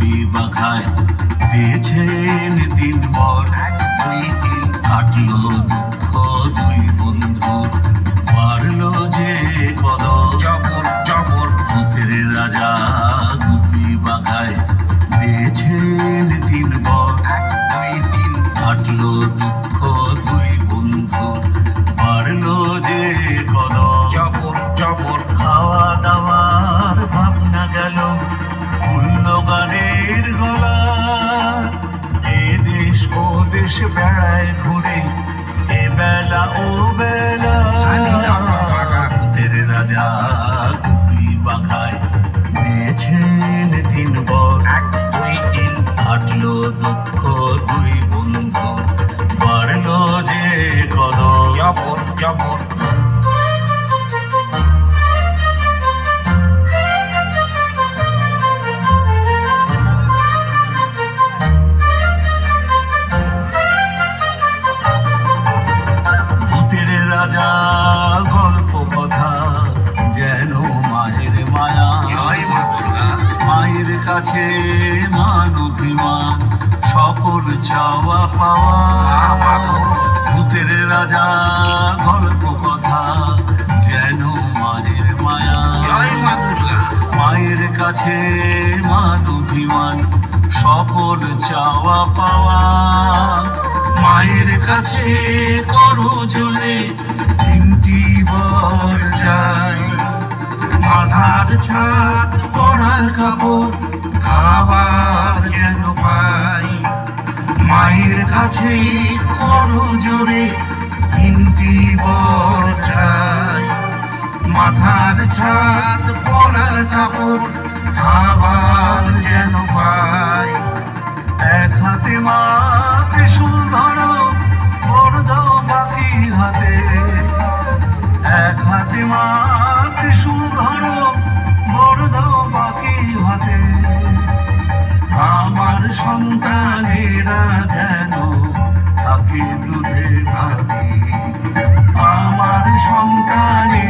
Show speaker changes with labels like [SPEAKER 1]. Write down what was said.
[SPEAKER 1] গুপি বাঘায় দিয়েছেন দিন বর। কাটলো দুঃখ দুই বন্ধুর, পারলো যে কদর।
[SPEAKER 2] জবর জবর
[SPEAKER 1] ভূতের রাজা গুপি বাঘায় দিয়েছেন দিন বর। কাটলো দুঃখ দুই বন্ধুর, পারলো যে কদর।
[SPEAKER 2] জবর জবর
[SPEAKER 1] খাওয়া দাওয়ার ভাবনা গেল খুলল গানের গলা। এ দেশ ও দেশ বেড়ায় ঘুরে, এ বেলা ও বেলা। ভূতের রাজা গুপি বাঘায় দিয়েছেন দিন বর। কাটলো দুঃখ দুই বন্ধু, বাড়লো যে কদর।
[SPEAKER 2] জবর জবর
[SPEAKER 1] ভূতের রাজা গল্প কথা যেন মায়ের মায়া।
[SPEAKER 2] জয় মা দুর্গা
[SPEAKER 1] মায়ের কাছে মান অভিমান, সকল চাওয়া পাওয়া। ভূতের রাজা গল্প কথা যেন মায়ের মায়া।
[SPEAKER 2] জয় মা দুর্গা
[SPEAKER 1] মায়ের কাছে মান অভিমান, সকল চাওয়া পাওয়া। মায়ের কাছে করো জলে তিনটি বর চাই। মাথার ছাদ পরার কাপড় খাবার যেন পাই। মায়ের কাছে করো জোরে তিনটি বর চাই। মাথার ছাদ পরার কাপড় খাবার যেন পাই। এক হাতে মা ত্রিশূল ধরো, বর দাও বাকি হাতে। এক হাতে মা ত্রিশূল ধরো, বর দাও বাকি হাতে। আমার সন্তানেরা যেন থাকে দুধে ভাতে। আমার সন্তানে